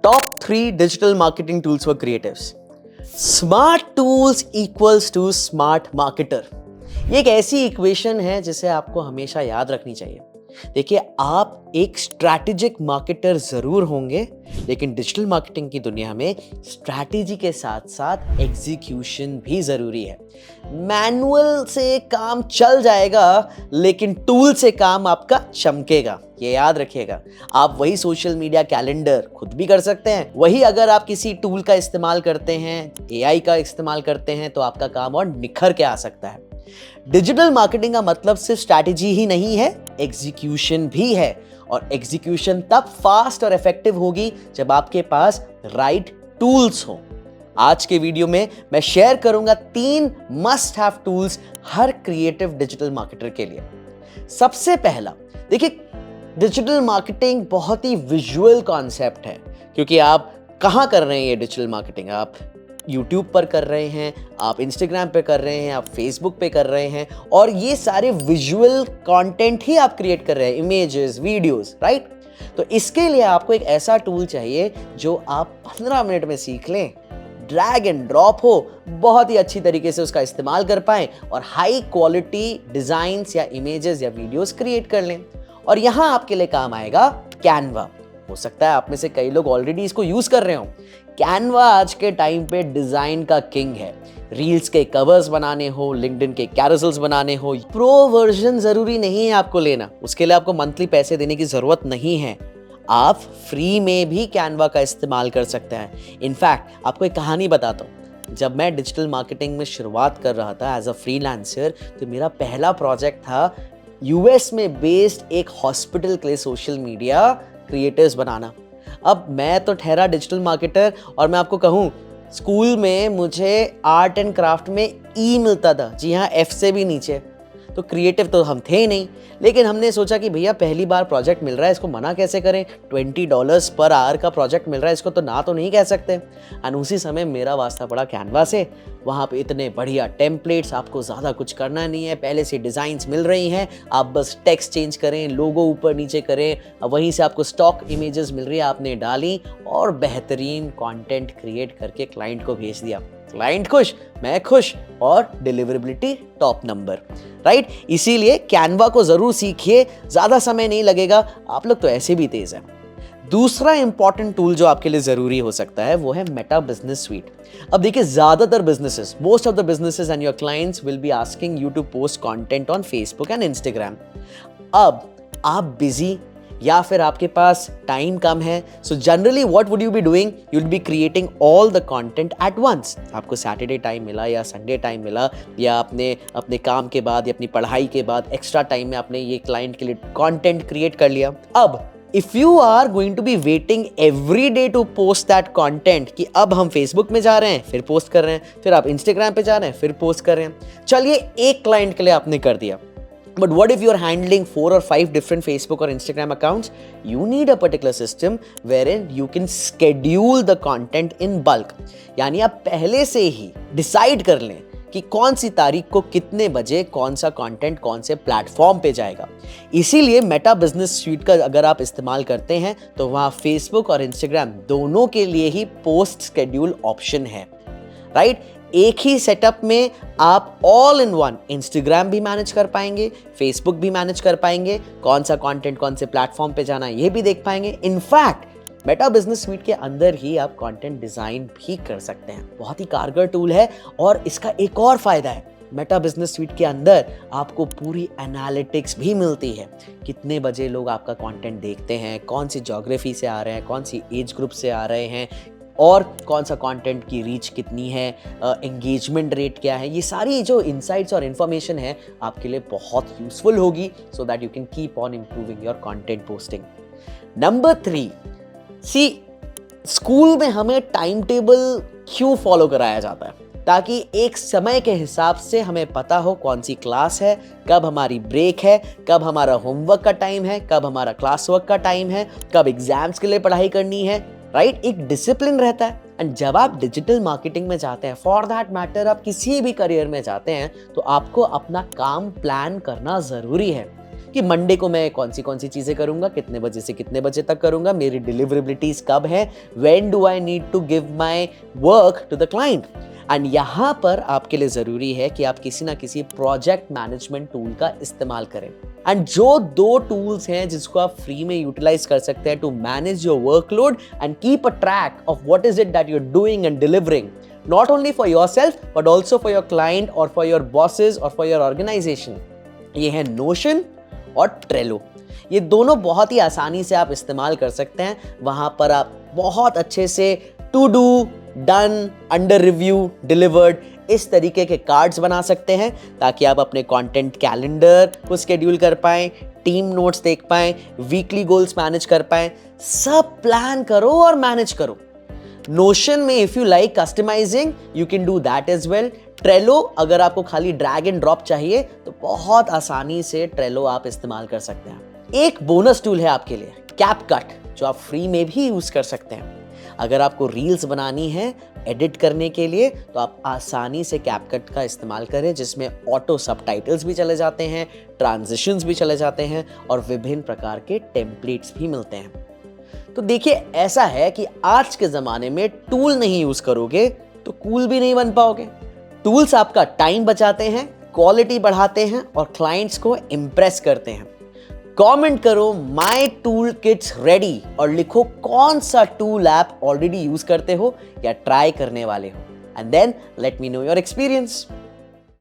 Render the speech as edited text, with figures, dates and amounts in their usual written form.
Top 3 digital marketing tools for creatives. Smart tools equals to smart marketer. ये एक ऐसी equation है जिसे आपको हमेशा याद रखनी चाहिए। देखिए, आप एक स्ट्रैटेजिक मार्केटर जरूर होंगे, लेकिन डिजिटल मार्केटिंग की दुनिया में स्ट्रैटेजी के साथ साथ एग्जीक्यूशन भी जरूरी है। मैनुअल से काम चल जाएगा, लेकिन टूल से काम आपका चमकेगा। ये याद रखिएगा। आप वही सोशल मीडिया कैलेंडर खुद भी कर सकते हैं, वही अगर आप किसी टूल का इस्तेमाल करते हैं, एआई का इस्तेमाल करते हैं, तो आपका काम और निखर के आ सकता है। डिजिटल मार्केटिंग का मतलब सिर्फ स्ट्रैटेजी ही नहीं है, एग्जीक्यूशन भी है। और एग्जीक्यूशन तब फास्ट और इफेक्टिव होगी जब आपके पास राइट टूल्स हो। आज के वीडियो में मैं शेयर करूंगा 3 must have tools her creative digital marketer के लिए। सबसे पहला, देखिए, डिजिटल मार्केटिंग बहुत ही विजुअल कॉन्सेप्ट है, क्योंकि आप कहां कर रहे हैं ये डिजिटल मार्केटिंग? आप YouTube पर कर रहे हैं, आप Instagram पे कर रहे हैं, आप Facebook पे कर रहे हैं, और ये सारे विजुअल कंटेंट ही आप क्रिएट कर रहे हैं, इमेजेस, वीडियोस, राइट? तो इसके लिए आपको एक ऐसा टूल चाहिए जो आप 15 मिनट में सीख लें, ड्रैग एंड ड्रॉप हो, बहुत ही अच्छी तरीके से उसका इस्तेमाल कर पाएं और हाई क्वालिटी डिजाइन्स या इमेजेस या वीडियोस क्रिएट कर लें। और यहां आपके लिए काम आएगा कैनवा। हो सकता है आप में से कई लोग ऑलरेडी इसको यूज कर रहे हो। कैनवा आज के टाइम पे डिजाइन का किंग है। रील्स के कवर्स बनाने हो, लिंक्डइन के कैरोसेल्स बनाने हो, प्रो वर्जन जरूरी नहीं है आपको लेना, उसके लिए आपको मंथली पैसे देने की जरूरत नहीं है। आप फ्री में भी कैनवा का इस्तेमाल कर सकते हैं। इनफैक्ट आपको एक कहानी बताता हूँ। जब मैं डिजिटल मार्केटिंग में शुरुआत कर रहा था एज अ फ्रीलांसर, तो मेरा पहला प्रोजेक्ट था यूएस में बेस्ड एक हॉस्पिटल के लिए सोशल मीडिया क्रिएटर्स बनाना। अब मैं तो ठहरा डिजिटल मार्केटर, और मैं आपको कहूँ, स्कूल में मुझे आर्ट एंड क्राफ्ट में ई मिलता था, जी हाँ, एफ से भी नीचे। तो क्रिएटिव तो हम थे नहीं, लेकिन हमने सोचा कि भैया पहली बार प्रोजेक्ट मिल रहा है, इसको मना कैसे करें? $20 पर आवर का प्रोजेक्ट मिल रहा है, इसको तो ना तो नहीं कह सकते। और उसी समय मेरा वास्ता पड़ा कैनवा से। वहाँ पे इतने बढ़िया टेम्पलेट्स, आपको ज़्यादा कुछ करना नहीं है, पहले से डिज़ाइंस मिल रही हैं, आप बस टेक्स्ट चेंज करें, लोगो ऊपर नीचे करें, वहीं से आपको स्टॉक इमेजेस मिल रही है, आपने डाली और बेहतरीन कंटेंट क्रिएट करके क्लाइंट को भेज दिया। क्लाइंट खुश, मैं खुश, और डिलीवरेबिलिटी टॉप नंबर, राइट? इसीलिए कैनवा को जरूर सीखिए, ज्यादा समय नहीं लगेगा, आप लोग तो ऐसे भी तेज हैं। दूसरा इंपॉर्टेंट टूल जो आपके लिए जरूरी हो सकता है वो है मेटा बिजनेस स्वीट। अब देखिए, ज्यादातर businesses, most of the businesses and your clients will be asking you to post content on Facebook and Instagram. अब आप बिजी या फिर आपके पास टाइम कम है, so generally what would you be doing? You will be creating all the content at once. आपको Saturday time मिला या संडे टाइम मिला, या आपने अपने काम के बाद या अपनी पढ़ाई के बाद एक्स्ट्रा टाइम में आपने ये क्लाइंट के लिए कंटेंट क्रिएट कर लिया। अब if you are going to be waiting every day to post that content, कि अब हम फेसबुक में जा रहे हैं फिर पोस्ट कर रहे हैं, फिर आप इंस्टाग्राम पे जा रहे हैं फिर पोस्ट कर रहे हैं, चलिए एक क्लाइंट के लिए आपने कर दिया। But what if you're handling 4 or 5 different Facebook or Instagram accounts? You need a particular system wherein you can schedule the content in bulk. यानी आप पहले से ही डिसाइड कर लें कि कौन सी तारीख को कितने बजे कौन सा कंटेंट कौन से प्लेटफॉर्म पे जाएगा। इसीलिए मेटा बिजनेस स्वीट का अगर आप इस्तेमाल करते हैं तो वहाँ फेसबुक और इंस्टाग्राम दोनों के लिए ही पोस्ट शेड्यूल ऑप्शन है, राइट? एक ही सेटअप में आप ऑल इन वन इंस्टाग्राम भी मैनेज कर पाएंगे, फेसबुक भी मैनेज कर पाएंगे, कौन सा कंटेंट कौन से प्लेटफॉर्म पे जाना है ये भी देख पाएंगे। इनफैक्ट मेटा बिजनेस स्वीट के अंदर ही आप कंटेंट डिजाइन भी कर सकते हैं। बहुत ही कारगर टूल है। और इसका एक और फायदा है, मेटा बिजनेस स्वीट के अंदर आपको पूरी एनालिटिक्स भी मिलती है। कितने बजे लोग आपका कंटेंट देखते हैं, कौन सी ज्योग्राफी से आ रहे हैं, कौन सी एज ग्रुप से आ रहे हैं, और कौन सा कंटेंट की रीच कितनी है, एंगेजमेंट रेट क्या है। ये सारी जो इनसाइट्स और इन्फॉर्मेशन है आपके लिए बहुत यूजफुल होगी, so that you can keep on improving your content posting. Number 3, school में हमें टाइम टेबल क्यों फॉलो कराया जाता है? ताकि एक समय के हिसाब से हमें पता हो कौन सी क्लास है, कब हमारी ब्रेक है, कब हमारा होमवर्क का टाइम है, कब हमारा क्लास वर्क का टाइम है, कब एग्जाम्स के लिए पढ़ाई करनी है, राइट? एक डिसिप्लिन रहता है। एंड जब आप डिजिटल मार्केटिंग में जाते हैं, फॉर दैट मैटर आप किसी भी करियर में जाते हैं, तो आपको अपना काम प्लान करना जरूरी है। कि मंडे को मैं कौन सी चीज़ें करूँगा, कितने बजे से कितने बजे तक करूँगा, मेरी डिलीवरेबिलिटीज़ कब है, when do I need to give my work to the client. And यहाँ पर आपके लिए ज़रूरी है कि आप किसी ना किसी प्रोजेक्ट मैनेजमेंट टूल का इस्तेमाल करें। एंड जो 2 टूल्स हैं जिसको आप फ्री में यूटिलाइज कर सकते हैं to manage your workload and keep a track of what is it that you are doing and delivering, not only for yourself but also for your client और for your bosses और for your organisation, ये है notion और Trello. ये दोनों बहुत ही आसानी से आप इस्तेमाल कर सकते हैं। वहां पर आप बहुत अच्छे से to do, done, under review, delivered इस तरीके के कार्ड्स बना सकते हैं ताकि आप अपने कंटेंट कैलेंडर को शेड्यूल कर पाएं, टीम नोट्स देख पाएं, वीकली गोल्स मैनेज कर पाएं, सब प्लान करो और मैनेज करो। नोशन में if you like customising you can do that as well. Trello अगर आपको खाली ड्रैग एंड ड्रॉप चाहिए तो बहुत आसानी से ट्रेलो आप इस्तेमाल कर सकते हैं। एक बोनस टूल है आपके लिए, कैपकट, जो आप फ्री में भी यूज कर सकते हैं। अगर आपको रील्स बनानी है एडिट करने के लिए तो आप आसानी से कैपकट का इस्तेमाल करें, जिसमें ऑटो सबटाइटल्स भी चले जाते हैं, ट्रांजिशंस भी चले जाते हैं और विभिन्न प्रकार के टेम्पलेट्स भी मिलते हैं। तो देखिए, ऐसा है कि आज के ज़माने में टूल नहीं यूज करोगे तो कूल भी नहीं बन पाओगे। टूल्स आपका टाइम बचाते हैं, क्वालिटी बढ़ाते हैं और क्लाइंट्स को इम्प्रेस करते हैं। कमेंट करो माई टूल किट्स रेडी और लिखो कौन सा टूल ऐप ऑलरेडी यूज करते हो या ट्राई करने वाले हो, and then let me know your experience.